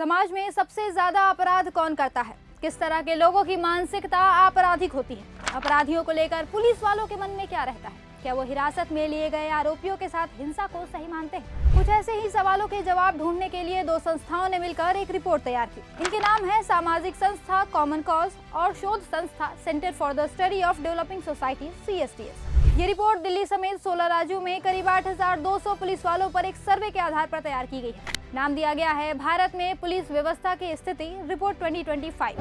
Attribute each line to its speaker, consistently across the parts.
Speaker 1: समाज में सबसे ज्यादा अपराध कौन करता है? किस तरह के लोगों की मानसिकता आपराधिक होती है? अपराधियों को लेकर पुलिस वालों के मन में क्या रहता है? क्या वो हिरासत में लिए गए आरोपियों के साथ हिंसा को सही मानते हैं? कुछ ऐसे ही सवालों के जवाब ढूंढने के लिए दो संस्थाओं ने मिलकर एक रिपोर्ट तैयार की। इनके नाम है सामाजिक संस्था कॉमन कॉज और शोध संस्था centre for the study of developing society CSDS। ये रिपोर्ट दिल्ली समेत 16 राज्यों में करीब 8,200 पुलिस वालों पर एक सर्वे के आधार पर तैयार की गई है। नाम दिया गया है भारत में पुलिस व्यवस्था की स्थिति रिपोर्ट 2025,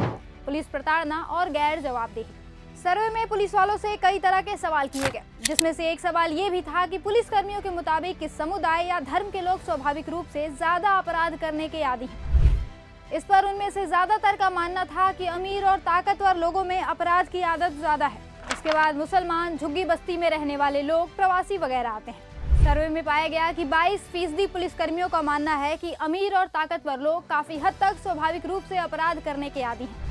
Speaker 1: पुलिस प्रताड़ना और गैर जवाबदेही। सर्वे में पुलिस वालों से कई तरह के सवाल किए गए, जिसमें से एक सवाल ये भी था कि पुलिस कर्मियों के मुताबिक किस समुदाय या धर्म के लोग स्वाभाविक रूप से ज्यादा अपराध करने के आदी हैं। इस पर उनमें से ज्यादातर का मानना था कि अमीर और ताकतवर लोगों में अपराध की आदत ज्यादा है। इसके बाद मुसलमान, झुग्गी बस्ती में रहने वाले लोग, प्रवासी वगैरह आते हैं। सर्वे में पाया गया कि 22% पुलिस कर्मियों का मानना है कि अमीर और ताकतवर लोग काफी हद तक स्वाभाविक रूप से अपराध करने के आदी हैं।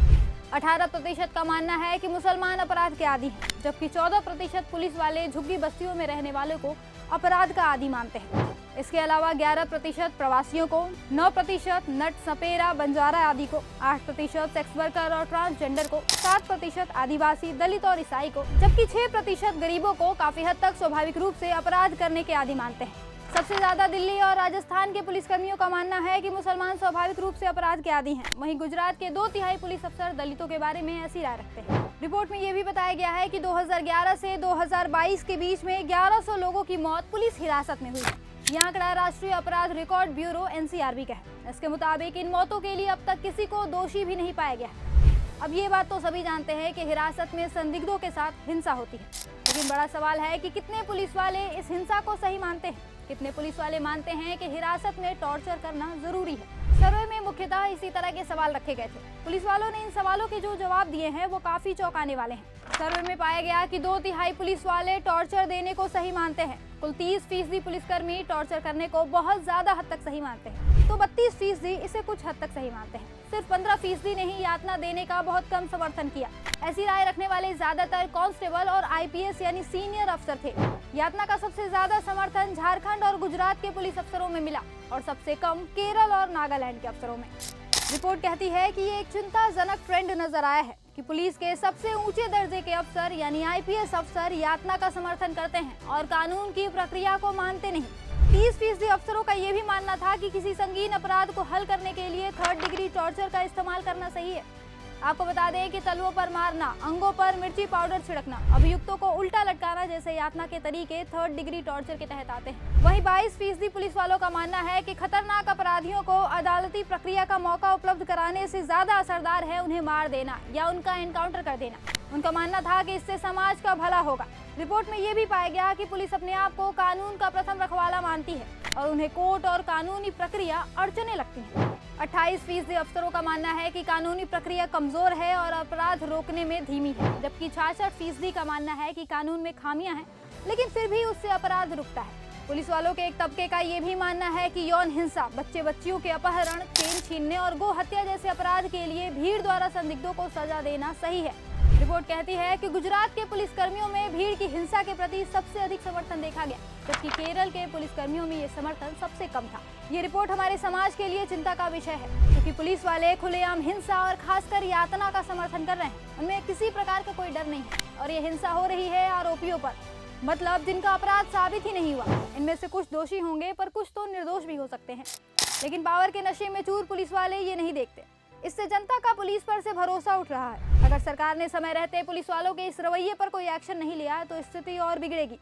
Speaker 1: 18% का मानना है कि मुसलमान अपराध के आदी हैं, जबकि 14% पुलिस वाले झुग्गी बस्तियों में रहने वालों को अपराध का आदी मानते हैं। इसके अलावा 11% प्रवासियों को, 9% नट, सपेरा, बंजारा आदि को, 8% सेक्स वर्कर और ट्रांसजेंडर को, 7% आदिवासी, दलित और ईसाई को, जबकि 6% गरीबों को काफी हद तक स्वाभाविक रूप से अपराध करने के आदी मानते हैं। सबसे ज्यादा दिल्ली और राजस्थान के पुलिसकर्मियों का मानना है कि मुसलमान स्वाभाविक रूप से अपराध के आदी हैं। वहीं गुजरात के 2/3 पुलिस अफसर दलितों के बारे में ऐसी राय रखते हैं। रिपोर्ट में यह भी बताया गया है कि 2011 से 2022 के बीच में 1100 लोगों की मौत पुलिस हिरासत में हुई है। यह आंकड़ा राष्ट्रीय अपराध रिकॉर्ड ब्यूरो NCRB का है। इसके मुताबिक इन मौतों के लिए अब तक किसी को दोषी भी नहीं पाया गया। अब ये बात तो सभी जानते हैं कि हिरासत में संदिग्धों के साथ हिंसा होती है, लेकिन बड़ा सवाल है कि कितने पुलिस वाले इस हिंसा को सही मानते हैं? कितने पुलिस वाले मानते हैं कि हिरासत में टॉर्चर करना जरूरी है? सर्वे में मुख्यतः इसी तरह के सवाल रखे गए थे। पुलिस वालों ने इन सवालों के जो जवाब दिए हैं वो काफी चौंकाने वाले हैं। सर्वे में पाया गया कि 2/3 पुलिस वाले टॉर्चर देने को सही मानते हैं। कुल 30% पुलिसकर्मी टॉर्चर करने को बहुत ज्यादा हद तक सही मानते हैं, तो 32% इसे कुछ हद तक सही मानते हैं। सिर्फ 15% ने ही यातना देने का बहुत कम समर्थन किया। ऐसी राय रखने वाले ज्यादातर कांस्टेबल और IPS यानी सीनियर अफसर थे। यातना का सबसे ज्यादा समर्थन झारखंड और गुजरात के पुलिस अफसरों में मिला और सबसे कम केरल और नागालैंड के अफसरों में। रिपोर्ट कहती है कि ये एक चिंताजनक ट्रेंड नजर आया है कि पुलिस के सबसे ऊंचे दर्जे के अफसर यानी IPS अफसर यातना का समर्थन करते हैं और कानून की प्रक्रिया को मानते नहीं। 30% अफसरों का ये भी मानना था कि किसी संगीन अपराध को हल करने के लिए 3rd डिग्री टॉर्चर का इस्तेमाल करना सही है। आपको बता दें कि तलवों पर मारना, अंगों पर मिर्ची पाउडर छिड़कना, अभियुक्तों को उल्टा लटकाना जैसे यातना के तरीके 3rd डिग्री टॉर्चर के तहत आते हैं। वहीं 22% पुलिस वालों का मानना है कि खतरनाक अपराधियों को अदालती प्रक्रिया का मौका उपलब्ध कराने से ज्यादा असरदार है उन्हें मार देना या उनका एनकाउंटर कर देना। उनका मानना था कि इससे समाज का भला होगा। रिपोर्ट में यह भी पाया गया कि पुलिस अपने आप को कानून का प्रथम रखवाला मानती है और उन्हें कोर्ट और कानूनी प्रक्रिया अड़चने लगती है। 28% अफसरों का मानना है कि कानूनी प्रक्रिया कमजोर है और अपराध रोकने में धीमी है, जबकि 66% का मानना है कि कानून में खामियां हैं, लेकिन फिर भी उससे अपराध रुकता है। पुलिस वालों के एक तबके का ये भी मानना है कि यौन हिंसा, बच्चियों के अपहरण, चेन छीनने और गो हत्या जैसे अपराध के लिए भीड़ द्वारा संदिग्धों को सजा देना सही है। रिपोर्ट कहती है कि गुजरात के पुलिसकर्मियों में भीड़ की हिंसा के प्रति सबसे अधिक समर्थन देखा गया, जबकि केरल के पुलिसकर्मियों में ये समर्थन सबसे कम था। ये रिपोर्ट हमारे समाज के लिए चिंता का विषय है, क्योंकि पुलिस वाले खुलेआम हिंसा और खासकर यातना का समर्थन कर रहे हैं। उनमें किसी प्रकार का कोई डर नहीं है और ये हिंसा हो रही है आरोपियों पर, मतलब जिनका अपराध साबित ही नहीं हुआ। इनमें से कुछ दोषी होंगे पर कुछ तो निर्दोष भी हो सकते हैं, लेकिन पावर के नशे में चूर पुलिस वाले ये नहीं देखते। इससे जनता का पुलिस पर से भरोसा उठ रहा है। अगर सरकार ने समय रहते पुलिस वालों के इस रवैये पर कोई एक्शन नहीं लिया तो स्थिति और बिगड़ेगी।